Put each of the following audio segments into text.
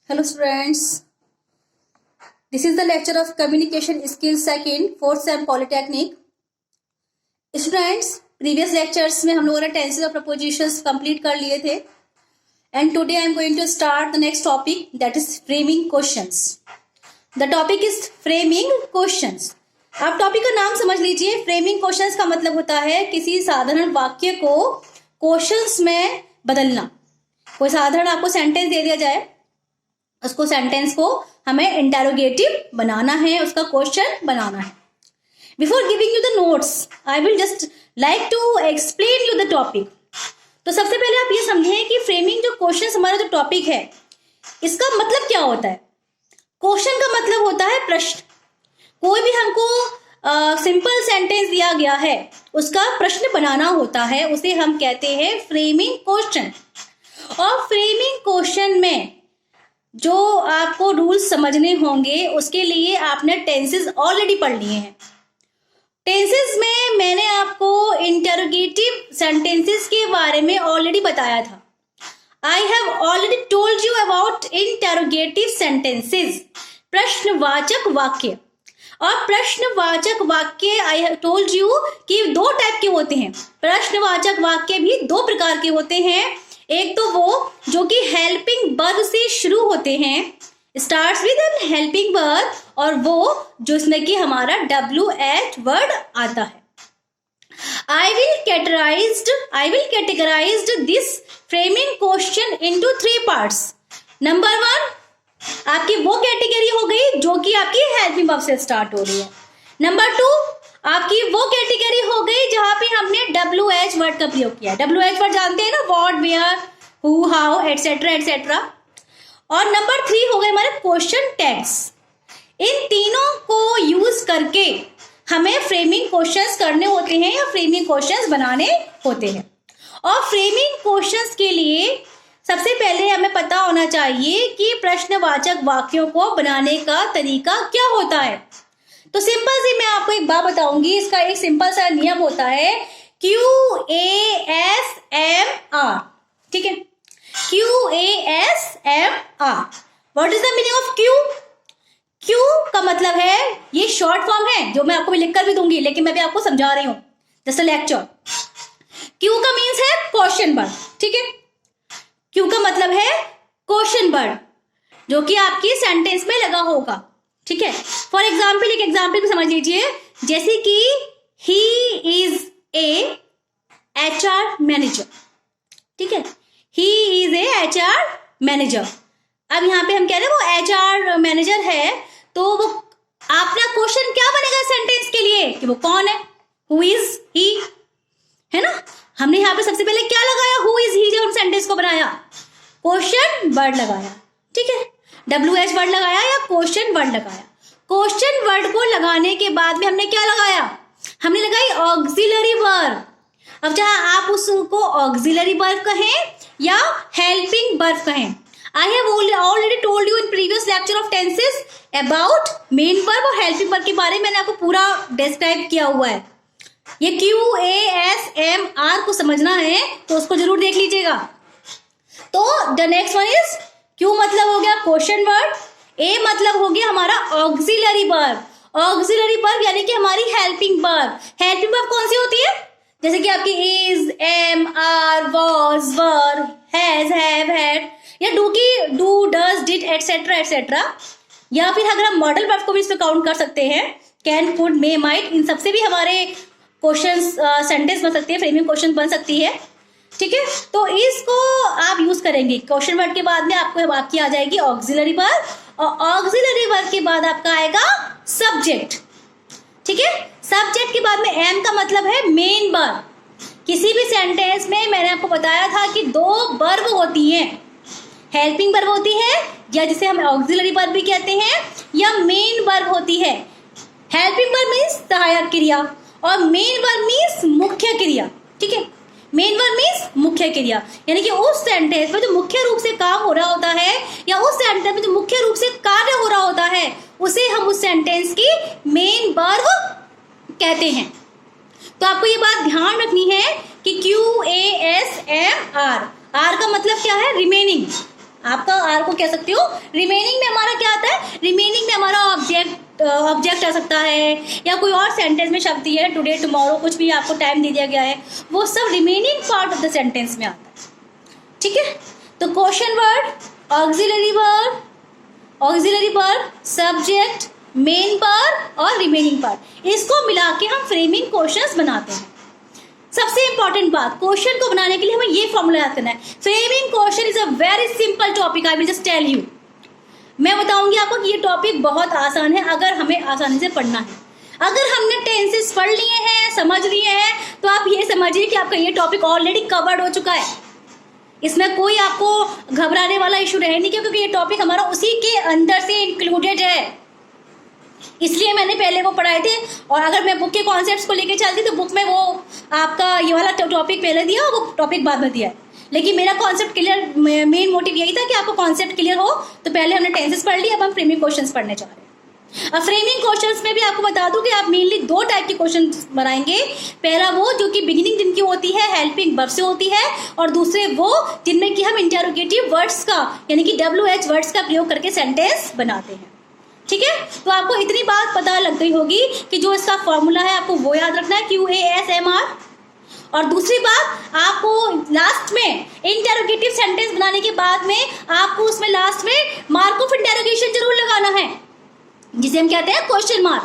Hello students, this is the lecture of communication skills second 4th sem polytechnic. Students, previous lectures में हम लोगों ने tenses और prepositions complete कर लिए थे and today I am going to start the next topic, that is framing questions. The topic is framing questions. आप topic का नाम समझ लीजिए. फ्रेमिंग क्वेश्चंस का मतलब होता है किसी साधारण वाक्य को क्वेश्चंस में बदलना. कोई साधारण आपको सेंटेंस दे दिया जाए, उसको सेंटेंस को हमें इंटेरोगेटिव बनाना है, उसका क्वेश्चन बनाना है. Before giving you the notes I will just like to explain you the topic. तो सबसे पहले आप ये समझें कि फ्रेमिंग जो क्वेश्चन हमारा जो टॉपिक है इसका मतलब क्या होता है. क्वेश्चन का मतलब होता है प्रश्न. कोई भी हमको सिंपल सेंटेंस दिया गया है, उसका प्रश्न बनाना होता है, उसे हम कहते हैं फ्रेमिंग क्वेश्चन. और फ्रेमिंग क्वेश्चन में जो आपको रूल्स समझने होंगे उसके लिए आपने टेंसेस ऑलरेडी पढ़ लिए हैं. टेंसेस में मैंने आपको इंटरोगेटिव सेंटेंसेस के बारे में ऑलरेडी बताया था. I have already told you about interrogative sentences, प्रश्नवाचक वाक्य. और प्रश्नवाचक वाक्य आई हैव टोल्ड यू कि दो टाइप के होते हैं. प्रश्नवाचक वाक्य भी दो प्रकार के होते हैं. एक तो वो जो कि हेल्पिंग वर्ब से शुरू होते हैं, starts with an helping verb, और वो जिसमें कि हमारा WH वर्ड आता है. I will categorize this framing question into 3 parts. Number 1 आपकी वो कैटेगरी हो गई जो कि आपकी हेल्पिंग वर्ब से स्टार्ट हो रही है. नंबर 2 आपकी वो कैटेगरी हो गई जहां पे हमने WH वर्ड का प्रयोग किया. WH वर्ड जानते हैं ना, what, where, who, how, etcetera etcetera. और नंबर 3 हो गए हमारे क्वेश्चन टैग्स. इन तीनों को यूज करके हमें फ्रेमिंग क्वेश्चंस करने होते हैं या फ्रेमिंग क्वेश्चंस बनाने होते हैं. और फ्रेमिंग क्वेश्चंस के लिए सबसे पहले हमें पता होना चाहिए कि प्रश्नवाचक वाक्यों को बनाने का तरीका क्या होता है. तो सिंपल सी मैं आपको एक बात बताऊंगी. इसका एक सिंपल सा नियम होता है QASMR. ठीक है, QASMR. What is the meaning of Q? Q का मतलब है, ये शॉर्ट फॉर्म है जो मैं आपको भी लिखकर भी दूंगी, लेकिन मैं भी आपको समझा रही हूं जस्ट लेक्चर. Q का मीन्स है क्वेश्चन वर्ड. ठीक है, Q का मतलब है क्वेश्चन वर्ड जो कि आपकी सेंटेंस में लगा होगा. ठीक है, फॉर एग्जाम्पल एक एग्जाम्पल भी समझ लीजिए, जैसे कि he is a HR manager. ठीक है, he is a HR manager. अब यहाँ पे हम कह रहे हैं वो HR मैनेजर है, तो वो अपना क्वेश्चन क्या बनेगा सेंटेंस के लिए कि वो कौन है, हु इज ही, है ना. हमने यहाँ पे सबसे पहले क्या लगाया, हु इज ही. जब हम सेंटेंस को बनाया क्वेश्चन वर्ड लगाया. ठीक है, WH वर्ड लगाया या क्वेश्चन वर्ड लगाया. क्वेश्चन वर्ड को लगाने के बाद में हमने क्या लगाया, हमने लगाई ऑक्सिलरी वर्ब. अब चाहे आप उसको ऑक्सिलरी वर्ब कहें या हेल्पिंग वर्ब कहें. I have already told you in previous lecture of tenses about main verb और हेल्पिंग वर्ब के बारे में मैंने आपको पूरा डिस्क्राइब किया हुआ है. ये QASMR को समझना है तो उसको जरूर देख लीजिएगा. तो the next one is Q मतलब हो गया क्वेश्चन वर्ड, A मतलब हो गया हमारा ऑक्सिलरी वर्ब. ऑक्सिलरी वर्ब यानी कि हमारी हेल्पिंग वर्ब. हेल्पिंग वर्ब कौन सी होती है, जैसे कि आपकी is, am, are, was, were, has, have, had, या do, does, did etcetera etcetera. या फिर अगर हम मॉडल वर्ब को भी इसमें काउंट कर सकते हैं, कैन, कुड, मे, माइट, इन सबसे भी हमारे क्वेश्चन सेंटेंस बन सकती है, फ्रेमिंग क्वेश्चन बन सकती है. ठीक है, तो इसको आप यूज करेंगे. क्वेश्चन वर्ड के बाद में आपको आपकी आ जाएगी ऑक्सिलरी वर्ब, और ऑक्सिलरी वर्ब के बाद आपका आएगा सब्जेक्ट. ठीक है, सब्जेक्ट के बाद में एम का मतलब है मेन वर्ब. किसी भी सेंटेंस में मैंने आपको बताया था कि 2 वर्ब होती हैं, हेल्पिंग वर्ब होती है या जिसे हम ऑक्सिलरी वर्ब भी कहते हैं, या मेन वर्ब होती है. हेल्पिंग वर्ब मीन्स सहायक क्रिया और मेन वर्ब मीन्स मुख्य क्रिया. ठीक है, मेन वर्ब मीन्स मुख्य क्रिया, यानी कि उस सेंटेंस में जो मुख्य रूप से काम हो रहा होता है या उस सेंटेंस में जो मुख्य रूप से कार्य हो रहा होता है उसे हम उस सेंटेंस की मेन वर्ब कहते हैं. तो आपको ये बात ध्यान रखनी है कि QASMR, R का मतलब क्या है, रिमेनिंग. आपका आर को कह सकते हो। रिमेनिंग में हमारा क्या आता है, रिमेनिंग में हमारा ऑब्जेक्ट आ सकता है, या कोई और सेंटेंस में शब्द दिया है, टुडे टुमारो, कुछ भी आपको टाइम दे दिया गया है, वो सब remaining part of the sentence में आता है। ठीक है, तो question word, auxiliary verb, subject, main part और रिमेनिंग पार्ट, इसको मिला के हम फ्रेमिंग क्वेश्चंस बनाते हैं। सबसे इंपॉर्टेंट बात, क्वेश्चन को बनाने के लिए हमें ये फॉर्मूला याद करना है। Framing question is a very simple topic, I will just tell you. मैं बताऊंगी आपको कि ये टॉपिक बहुत आसान है अगर हमें आसानी से पढ़ना है। अगर हमने टेंसेस पढ़ लिए हैं, समझ लिए हैं, तो आप ये समझिए कि आपका ये टॉपिक ऑलरेडी कवर्ड हो चुका है। इसमें कोई आपको घबराने वाला इशू रहे नहीं, क्योंकि ये टॉपिक हमारा उसी के अंदर से इंक्लूडेड है, इसलिए मैंने पहले वो पढ़ाए थे। और अगर मैं बुक के कॉन्सेप्ट्स को लेके चलती तो बुक में वो आपका ये वाला टॉपिक पहले दिया, वो टॉपिक बाद में दिया है। लेकिन मेरा कॉन्सेप्ट क्लियर, मेन मोटिव यही था कि आपको कॉन्सेप्ट क्लियर हो। तो पहले हमने टेंसेस पढ़ लिया, अब हम फ्रेमिंग क्वेश्चंस पढ़ने जा रहे हैं। अब फ्रेमिंग क्वेश्चंस में भी आपको बता दूं कि आप मेनली 2 टाइप के क्वेश्चन बनाएंगे। पहला वो जो कि बिगिनिंग जिनकी होती है हेल्पिंग वर्ब से होती है, और दूसरे वो जिनमें कि हम इंटरोगेटिव वर्ड्स का यानी कि WH वर्ड्स का प्रयोग करके सेंटेंस बनाते हैं। ठीक है, तो आपको इतनी बात पता लग गई होगी कि जो इसका फॉर्मूला है आपको वो याद रखना है, QASMR। और दूसरी बात, आपको लास्ट में इंटरोगेटिव सेंटेंस बनाने के बाद में आपको उसमें लास्ट में मार्क ऑफ इंटरोगेशन जरूर लगाना है, जिसे हम कहते हैं क्वेश्चन मार्क।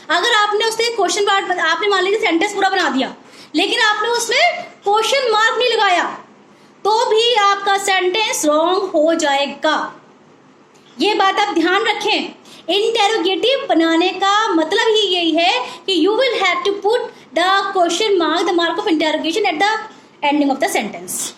अगर आपने उससे क्वेश्चन मार्क, आपने मान लीजिए सेंटेंस पूरा बना दिया लेकिन आपने उसमें क्वेश्चन मार्क नहीं लगाया, तो भी आपका सेंटेंस रॉन्ग हो जाएगा। ये बात आप ध्यान रखें। इंटेरोगेटिव बनाने का मतलब ही यही है कि you will have to put the question mark, the mark of interrogation at the ending of the sentence.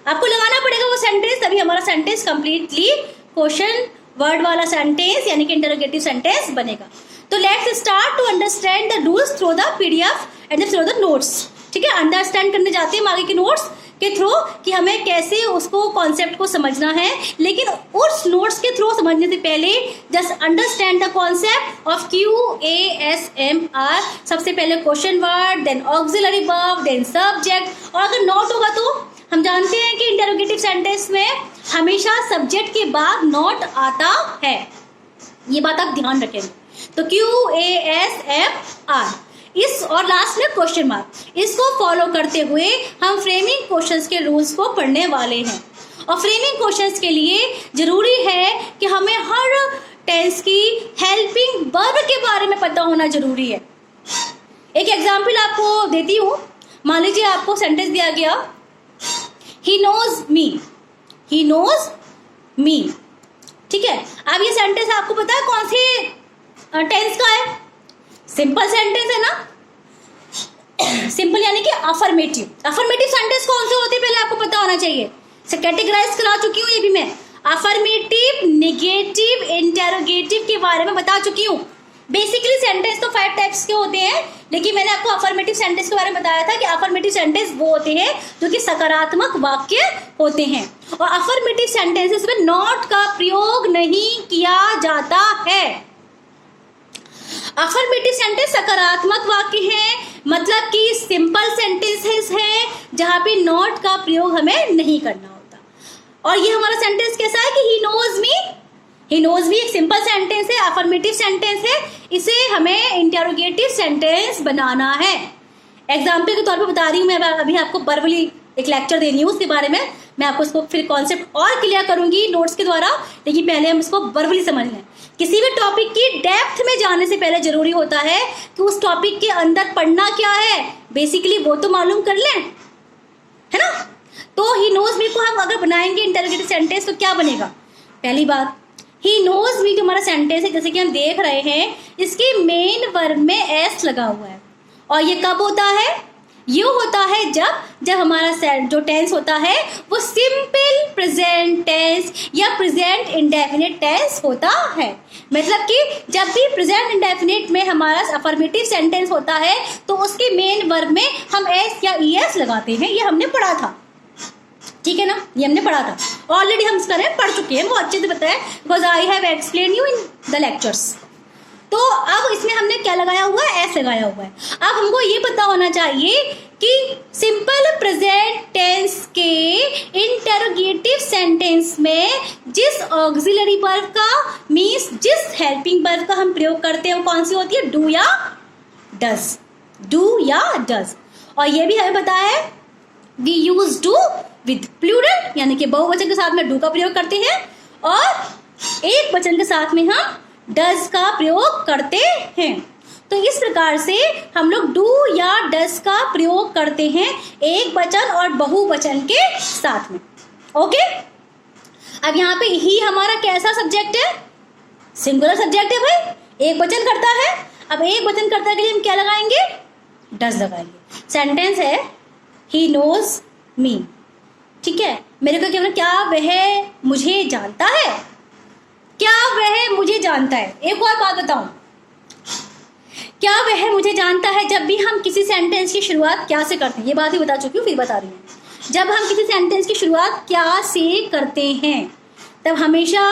आपको लगाना पड़ेगा वो सेंटेंस, तभी हमारा सेंटेंस कंप्लीटली क्वेश्चन वर्ड वाला सेंटेंस यानी कि इंटेरोगेटिव सेंटेंस बनेगा। तो let's start to understand the rules through the PDF and through the notes. ठीक है, अंडरस्टैंड करने जाते हैं आगे के नोट्स के थ्रू कि हमें कैसे उसको कॉन्सेप्ट को समझना है। लेकिन उस नोट्स के थ्रू समझने से पहले just understand the concept of QASMR। सबसे पहले question word, then auxiliary verb, then subject. और अगर नॉट होगा तो हम जानते हैं कि इंटरोगेटिव सेंटेंस में हमेशा सब्जेक्ट के बाद नॉट आता है, ये बात आप ध्यान रखेंगे। तो QASMR इस और लास्ट में क्वेश्चन मार्क, इसको फॉलो करते हुए हम फ्रेमिंग क्वेश्चंस के रूल्स को पढ़ने वाले हैं। और फ्रेमिंग क्वेश्चंस के लिए जरूरी है कि हमें हर टेंस की हेल्पिंग वर्ब के बारे में पता होना जरूरी है। एक एग्जांपल आपको देती हूँ। मान लीजिए आपको सेंटेंस दिया गया, ही नोज मी। ठीक है, अब ये सेंटेंस आपको पता है कौन सी टेंस का है? सिंपल सेंटेंस है ना, सिंपल यानी कि अफर्मेटिव। अफर्मेटिव सेंटेंस कौन से होते हैं पहले आपको पता होना चाहिए। कैटेगराइज करा चुकी हूँ ये भी मैं, अफर्मेटिव, नेगेटिव, इंटरोगेटिव के बारे में बता चुकी हूँ। बेसिकली सेंटेंस तो 5 टाइप्स के होते हैं, लेकिन मैंने आपको अफर्मेटिव सेंटेंस के बारे में बताया था कि अफर्मेटिव सेंटेंस वो होते हैं जो कि सकारात्मक वाक्य होते हैं। और अफर्मेटिव सेंटेंसेस में नॉट का प्रयोग नहीं किया जाता है। अफर्मेटिव सेंटेंस सकारात्मक वाक्य है, मतलब कि सिंपल सेंटेंसेस है जहां पे नॉट का प्रयोग हमें नहीं करना होता। और ये हमारा सेंटेंस कैसा है कि ही नोज मी एक सिंपल सेंटेंस है, अफर्मेटिव सेंटेंस है, इसे हमें इंटरोगेटिव सेंटेंस बनाना है। एग्जाम्पल के तौर पे बता रही हूँ मैं, अभी आपको वर्बली एक लेक्चर दे रही हूँ, उसके बारे में मैं आपको इसको फिर कॉन्सेप्ट और क्लियर करूंगी नोट्स के द्वारा, लेकिन पहले हम इसको वर्बली समझ लें। किसी भी टॉपिक की डेप्थ में जाने से पहले जरूरी होता है कि उस टॉपिक के अंदर पढ़ना क्या है, बेसिकली वो तो मालूम कर लें, है ना। तो ही नोज मी को हम अगर बनाएंगे इंटरोगेटिव सेंटेंस तो क्या बनेगा? पहली बात, ही नोज मी जो हमारा सेंटेंस है, जैसे कि हम देख रहे हैं, इसके मेन वर्ब में एस लगा हुआ है। और ये कब होता है? ये होता है जब हमारा जो टेंस होता है वो सिंपल प्रेजेंट टेंस या प्रेजेंट इंडेफिनिट टेंस होता है। मतलब कि जब भी प्रेजेंट इंडेफिनिट में हमारा अफर्मेटिव सेंटेंस होता है तो उसके मेन वर्ब में हम एस या ईएस लगाते हैं। ये हमने पढ़ा था, ठीक है ना, ये हमने पढ़ा था ऑलरेडी, हम इसका पढ़ चुके हैं, वो अच्छे से पता है, because I have explain you in the lectures. तो अब इसमें हमने क्या लगाया हुआ है, एस लगाया हुआ है। अब हमको ये पता होना चाहिए कि सिंपल प्रेजेंट टेंस के इंटरोगेटिव सेंटेंस में जिस ऑक्सिलरी वर्ब का मीन्स जिस हेल्पिंग वर्ब का हम प्रयोग करते हैं वो कौन सी होती है, डू या डज, डू या डज। और ये भी हमें पता है we use do with plural, यानी कि बहुवचन के साथ में डू का प्रयोग करते हैं और एक वचन के साथ में हम डज का प्रयोग करते हैं। तो इस प्रकार से हम लोग डू या डज का प्रयोग करते हैं एक वचन और बहुवचन के साथ में। ओके, अब यहाँ पे ही हमारा कैसा सब्जेक्ट है, सिंगुलर सब्जेक्ट है भाई, एक वचन करता है। अब एक वचन करता के लिए हम क्या लगाएंगे, डज लगाएंगे। सेंटेंस है ही नोज मी, ठीक है, मेरे को क्या वह मुझे जानता है, क्या वह मुझे जानता है। एक और बात बताऊं, क्या वह मुझे जानता है, जब भी हम किसी सेंटेंस की शुरुआत क्या से करते हैं, ये बात ही बता चुकी हूँ फिर बता रही हूँ। जब हम किसी सेंटेंस की शुरुआत क्या से करते हैं तब हमेशा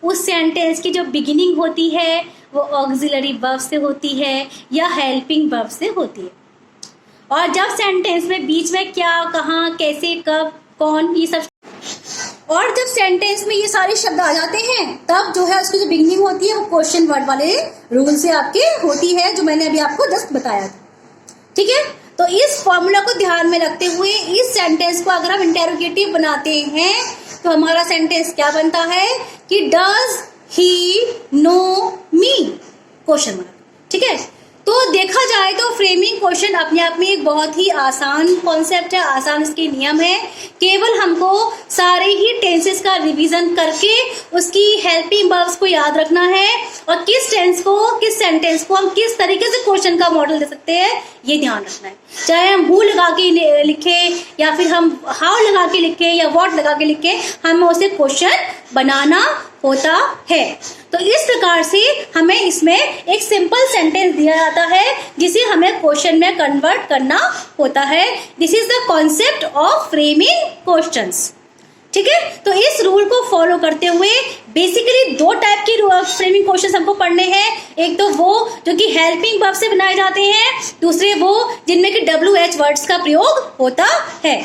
उस सेंटेंस की जो बिगिनिंग होती है वो ऑक्सिलरी वर्ब से होती है या हेल्पिंग वर्ब से होती है। और जब सेंटेंस में बीच में क्या, कहाँ, कैसे, कब, कौन, ये सब, और जब सेंटेंस में ये सारे शब्द आ जाते हैं तब जो है उसकी जो बिगनिंग होती है वो क्वेश्चन वर्ड वाले रूल से आपके होती है, जो मैंने अभी आपको जस्ट बताया था। ठीक है, तो इस फॉर्मूला को ध्यान में रखते हुए इस सेंटेंस को अगर हम इंटेरोगेटिव बनाते हैं तो हमारा सेंटेंस क्या बनता है कि does he know me, question mark. ठीक है, तो देखा जाए तो फ्रेमिंग क्वेश्चन अपने आप में एक बहुत ही आसान कॉन्सेप्ट है, आसान इसके नियम है। केवल हमको सारे ही टेंसेस का रिवीजन करके उसकी हेल्पिंग वर्ब्स को याद रखना है और किस टेंस को, किस सेंटेंस को हम किस तरीके से क्वेश्चन का मॉडल दे सकते हैं ये ध्यान रखना है। चाहे हम हु लगा के लिखे या फिर हम हाउ लगा के लिखे या व्हाट लगा के लिखे, हमें उसे क्वेश्चन बनाना होता है। तो इस प्रकार से हमें इसमें एक सिंपल सेंटेंस दिया जाता है जिसे हमें क्वेश्चन में कन्वर्ट करना होता है। This is the concept of framing questions. ठीक है, तो इस रूल को फॉलो करते हुए बेसिकली दो टाइप की फ्रेमिंग क्वेश्चंस हमको पढ़ने हैं। एक तो वो जो कि हेल्पिंग वर्ब से बनाए जाते हैं, दूसरे वो जिनमें कि WH वर्ड्स का प्रयोग होता है।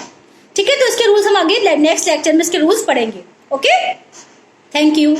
ठीक है, तो इसके रूल्स हम आगे नेक्स्ट लेक्चर में इसके रूल्स पढ़ेंगे। Okay, thank you.